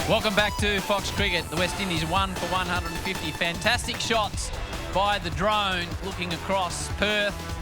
Welcome back to Fox Cricket. The West Indies 1 for 150. Fantastic shots by the drone looking across Perth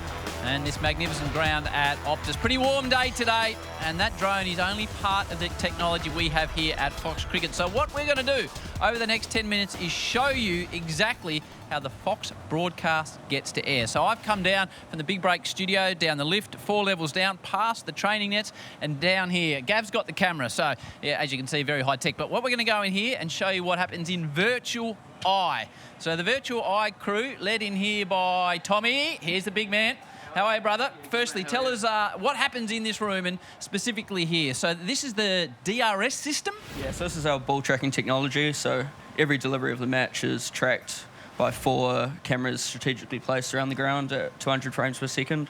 and this magnificent ground at Optus. Pretty warm day today, and that drone is only part of the technology we have here at Fox Cricket. So what we're going to do over the next 10 minutes is show you exactly how the Fox broadcast gets to air. So I've come down from the Big Break studio, down the lift, 4 levels down, past the training nets, and down here. Gav's got the camera, so yeah, as you can see, very high tech. But what we're going to go in here and show you what happens in virtual eye. So the virtual eye crew, led in here by Tommy. Here's the big man. How are you, brother? Firstly, tell us what happens in this room and specifically here. So this is the DRS system? Yeah, so this is our ball tracking technology. So every delivery of the match is tracked by 4 cameras strategically placed around the ground at 200 frames per second.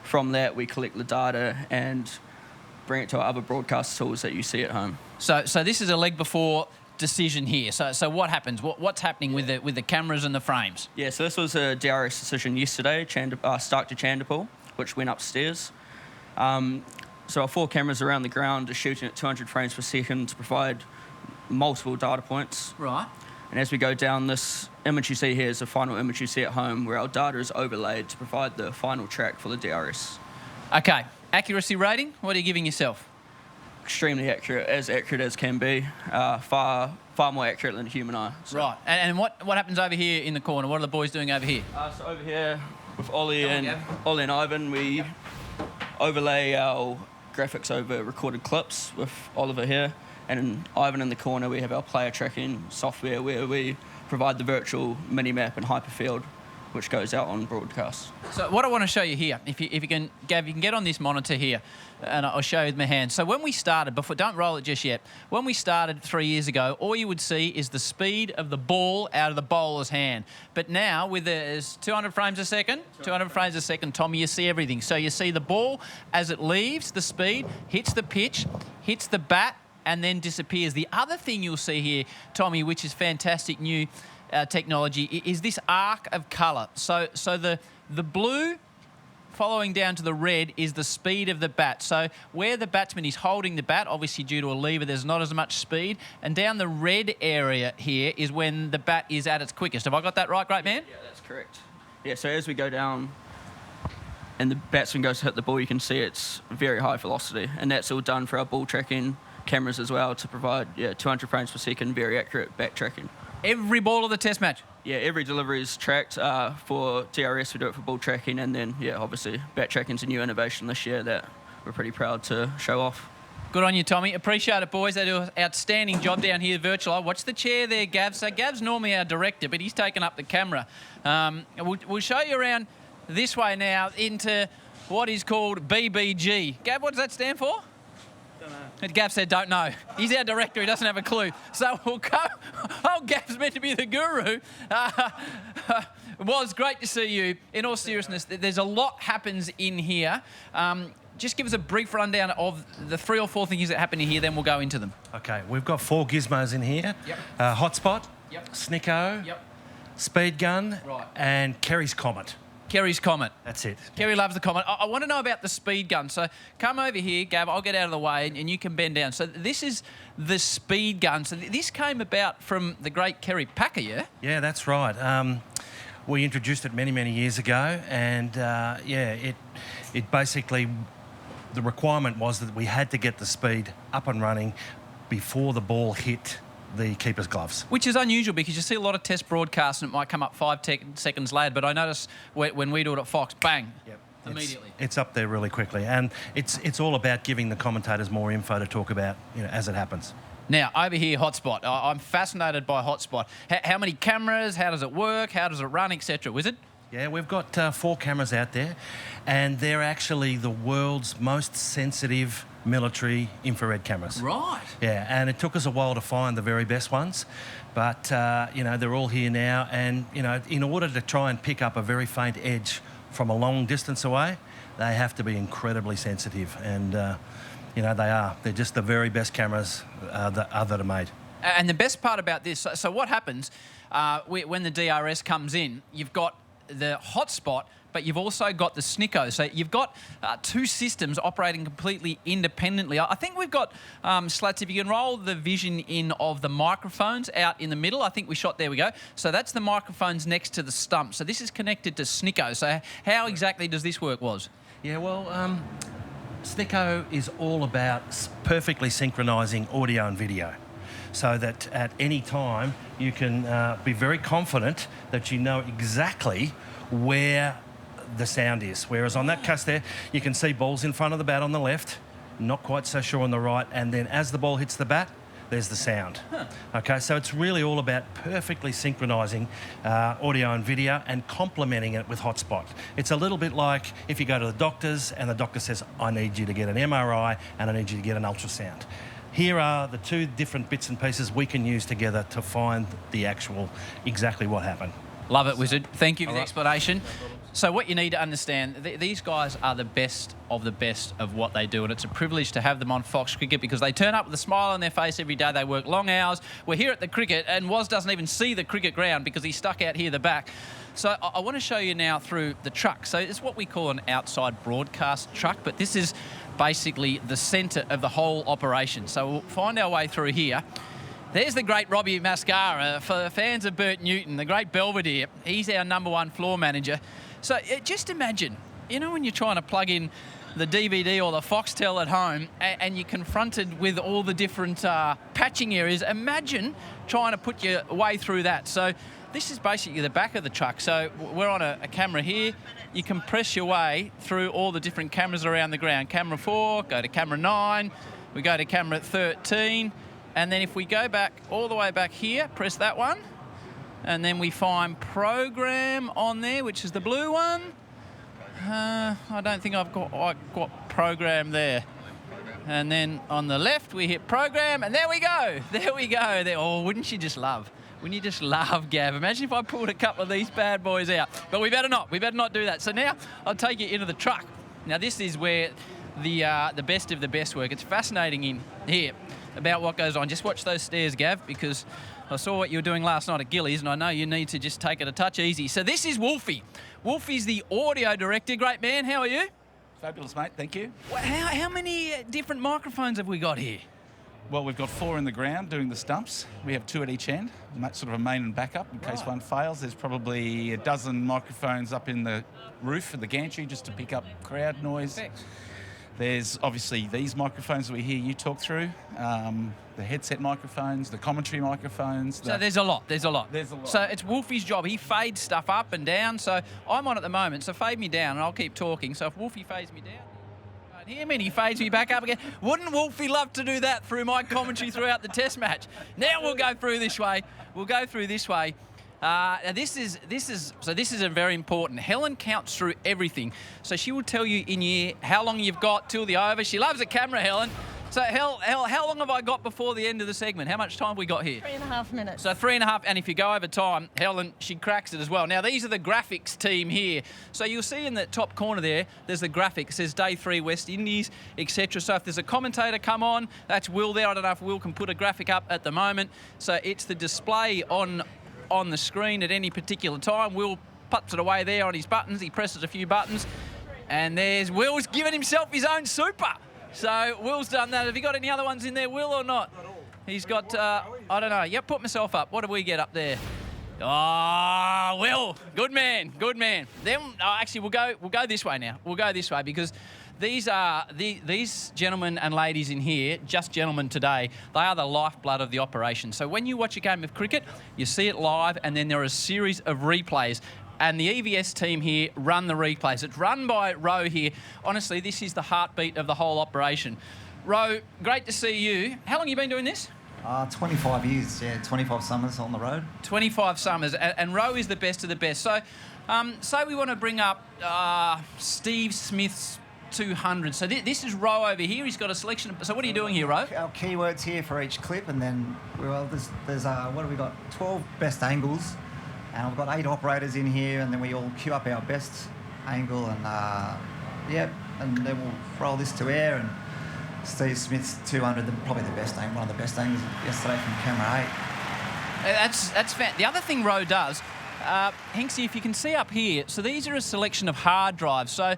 From that, we collect the data and bring it to our other broadcast tools that you see at home. So this is a leg before decision here. So what happens? What's happening with the cameras and the frames? Yeah, so this was a DRS decision yesterday, Stark to Chanderpool, which went upstairs. So our 4 cameras around the ground are shooting at 200 frames per second to provide multiple data points. Right. And as we go down, this image you see here is the final image you see at home, where our data is overlaid to provide the final track for the DRS. Okay, accuracy rating, what are you giving yourself? Extremely accurate as can be, far more accurate than the human eye. So. Right, and what happens over here in the corner? What are the boys doing over here? So over here with Ollie and Ivan, we overlay our graphics over recorded clips with Oliver here, and Ivan in the corner we have our player tracking software where we provide the virtual mini-map and hyperfield which goes out on broadcast. So what I want to show you here, if you can, Gav, you can get on this monitor here, and I'll show you with my hand. So when we started, don't roll it just yet, when we started 3 years ago, all you would see is the speed of the ball out of the bowler's hand. But now, with there's 200 frames a second, 200 frames a second, Tommy, you see everything. So you see the ball as it leaves the speed, hits the pitch, hits the bat, and then disappears. The other thing you'll see here, Tommy, which is fantastic new technology, is this arc of colour. So the blue following down to the red is the speed of the bat. So where the batsman is holding the bat, obviously due to a lever, there's not as much speed. And down the red area here is when the bat is at its quickest. Have I got that right, great man? Yeah, that's correct. Yeah, so as we go down and the batsman goes to hit the ball, you can see it's very high velocity. And that's all done for our ball tracking cameras as well to provide 200 frames per second, very accurate back tracking. Every ball of the test match? Yeah, every delivery is tracked. For DRS, we do it for ball tracking, and then, obviously, back tracking's a new innovation this year that we're pretty proud to show off. Good on you, Tommy. Appreciate it, boys. They do an outstanding job down here virtual. I watch the chair there, Gav. So Gav's normally our director, but he's taken up the camera. We'll show you around this way now into what is called BBG. Gav, what does that stand for? Gav said, don't know. He's our director, he doesn't have a clue. So we'll go. Oh, Gav's meant to be the guru. It was great to see you. In all seriousness, there's a lot happens in here. Just give us a brief rundown of the 3 or 4 things that happen in here, then we'll go into them. Okay, we've got 4 gizmos in here. Yep. Hot Spot, Yep. Snicko, Yep. Speed Gun, Right. and Kerry's Comet. Kerry's Comet. That's it. Kerry loves the Comet. I want to know about the speed gun. So come over here, Gav. I'll get out of the way and you can bend down. So this is the speed gun. So this came about from the great Kerry Packer, yeah? Yeah, that's right. We introduced it many, many years ago, and it basically, the requirement was that we had to get the speed up and running before the ball hit the keeper's gloves. Which is unusual because you see a lot of test broadcasts and it might come up 5 seconds later, but I notice when we do it at Fox, bang, Yep. immediately. It's up there really quickly, and it's all about giving the commentators more info to talk about, as it happens. Now, over here, Hot Spot. I'm fascinated by Hot Spot. How many cameras, how does it work, how does it run, etc., Wizard? Yeah, we've got 4 cameras out there, and they're actually the world's most sensitive military infrared cameras. Right. Yeah, and it took us a while to find the very best ones, but, they're all here now, and, in order to try and pick up a very faint edge from a long distance away, they have to be incredibly sensitive, and, they are. They're just the very best cameras that are made. And the best part about this, so what happens when the DRS comes in, you've got the Hot Spot but you've also got the Snicko. So you've got two systems operating completely independently. I think we've got, Slats, if you can roll the vision in of the microphones out in the middle. I think we shot, there we go. So that's the microphones next to the stump. So this is connected to Snicko. So how exactly does this work, Woz? Yeah, well, Snicko is all about perfectly synchronising audio and video, so that at any time you can be very confident that you know exactly where the sound is. Whereas on that cast there, you can see balls in front of the bat on the left, not quite so sure on the right, and then as the ball hits the bat, there's the sound. Okay, so it's really all about perfectly synchronising audio and video and complementing it with Hot Spot. It's a little bit like if you go to the doctors and the doctor says, I need you to get an MRI and I need you to get an ultrasound. Here are the two different bits and pieces we can use together to find the actual exactly what happened. Love it, Wizard. Thank you for the explanation. So what you need to understand, these guys are the best of what they do, and it's a privilege to have them on Fox Cricket because they turn up with a smile on their face every day. They work long hours. We're here at the cricket, and Woz doesn't even see the cricket ground because he's stuck out here at the back. So I want to show you now through the truck. So it's what we call an outside broadcast truck, but this is basically the centre of the whole operation. So we'll find our way through here. There's the great Robbie Mascara. For fans of Bert Newton, the great Belvedere, he's our #1 floor manager. So just imagine, you know, when you're trying to plug in the DVD or the Foxtel at home and you're confronted with all the different patching areas, imagine trying to put your way through that. So this is basically the back of the truck. So we're on a camera here. You can press your way through all the different cameras around the ground. Camera 4, go to camera 9, we go to camera 13, and then if we go back all the way back here, press that one, and then we find program on there, which is the blue one. I don't think I've got program there. And then on the left, we hit program, and there we go. There we go. There. Oh, wouldn't you just love? Wouldn't you just love, Gav? Imagine if I pulled a couple of these bad boys out. But we better not. We better not do that. So now I'll take you into the truck. Now this is where the best of the best work. It's fascinating in here about what goes on. Just watch those stairs, Gav, because I saw what you were doing last night at Gillies, and I know you need to just take it a touch easy. So this is Wolfie. Wolfie's the audio director. Great man. How are you? Fabulous, mate. Thank you. Well, how many different microphones have we got here? Well, we've got 4 in the ground doing the stumps. We have 2 at each end, sort of a main and backup in case one fails. There's probably a dozen microphones up in the roof of the gantry just to pick up crowd noise. Perfect. There's obviously these microphones that we hear you talk through, the headset microphones, the commentary microphones. So there's a lot. There's a lot. So it's Wolfie's job. He fades stuff up and down. So I'm on at the moment. So fade me down and I'll keep talking. So if Wolfie fades me down, you won't hear me and he fades me back up again. Wouldn't Wolfie love to do that through my commentary throughout the test match? Now we'll go through this way. We'll go through this way. This is a very important. Helen counts through everything. So she will tell you in year how long you've got till the over. She loves a camera, Helen. So how long have I got before the end of the segment? How much time have we got here? 3.5 minutes. So 3.5, and if you go over time, Helen, she cracks it as well. Now, these are the graphics team here. So you'll see in the top corner there's the graphic. It says Day 3 West Indies, etc. So if there's a commentator come on, that's Will there. I don't know if Will can put a graphic up at the moment. So it's the display on the screen at any particular time. Will puts it away there on his buttons. He presses a few buttons, and there's Will's given himself his own super. So Will's done that. Have you got any other ones in there, Will, or not? Not all. He's got, I don't know. Yep, put myself up. What do we get up there? Oh, Will, good man, good man. Then actually, we'll go this way now. We'll go this way because these are these gentlemen and ladies in here, just gentlemen today. They are the lifeblood of the operation. So when you watch a game of cricket, you see it live, and then there are a series of replays. And the EVS team here run the replays. It's run by Ro here. Honestly, this is the heartbeat of the whole operation. Ro, great to see you. How long have you been doing this? 25 years, yeah, 25 summers on the road. 25 summers, and Ro is the best of the best. So, say we want to bring up Steve Smith's 200. So this is Ro over here. He's got a selection. So what are you doing here, Ro? Our keywords here for each clip, and then, well, there's what have we got? 12 best angles. And I've got 8 operators in here, and then we all queue up our best angle, and and then we'll roll this to air. And Steve Smith's 200, probably the best angle, one of the best angles yesterday from camera 8. That's the other thing Ro does. Hinksy, if you can see up here, so these are a selection of hard drives. So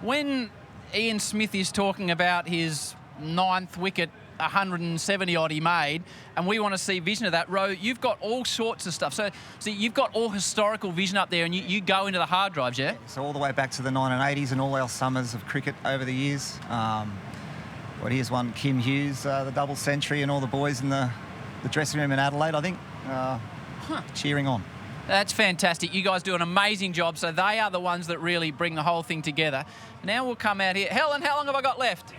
when Ian Smith is talking about his 9th wicket, 170 odd he made, and we want to see vision of that, Ro, you've got all sorts of stuff. So you've got all historical vision up there, and you go into the hard drives, yeah? So all the way back to the 1980s and all our summers of cricket over the years. Here's one, Kim Hughes, the double century, and all the boys in the dressing room in Adelaide, I think, cheering on. That's fantastic. You guys do an amazing job. So they are the ones that really bring the whole thing together. Now we'll come out here. Helen, how long have I got left?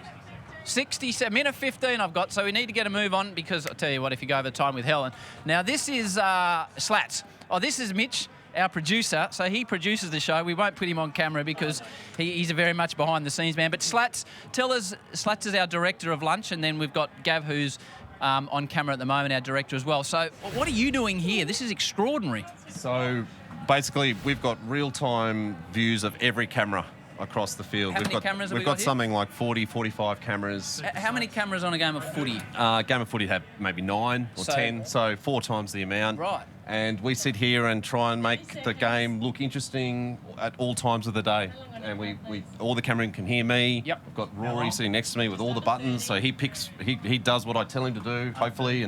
67, minute 15 I've got, so we need to get a move on because I'll tell you what, if you go over time with Helen. Now this is Slats. Oh, this is Mitch, our producer, so he produces the show. We won't put him on camera because he's a very much behind the scenes man. But Slats, tell us, Slats is our director of lunch, and then we've got Gav, who's on camera at the moment, our director as well. So what are you doing here? This is extraordinary. So basically we've got real-time views of every camera across the field. How many cameras have we got here? Something like 40, 45 cameras. How many cameras on a game of footy? Game of footy have maybe 9 or 10, so 4 times the amount. Right. And we sit here and try and make the game look interesting at all times of the day. And we all the cameramen can hear me. Yep. I've got Rory sitting next to me with all the buttons, so he does what I tell him to do, hopefully,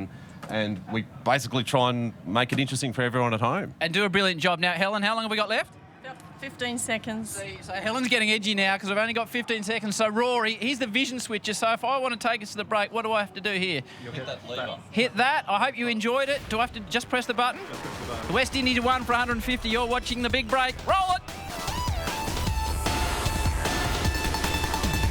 and we basically try and make it interesting for everyone at home. And do a brilliant job. Now, Helen, how long have we got left? 15 seconds. So Helen's getting edgy now because we've only got 15 seconds. So Rory, he's the vision switcher. So if I want to take us to the break, what do I have to do here? Hit that lever. Hit that. I hope you enjoyed it. Do I have to just press the button? The West Indies won for 150. You're watching the big break. Roll it.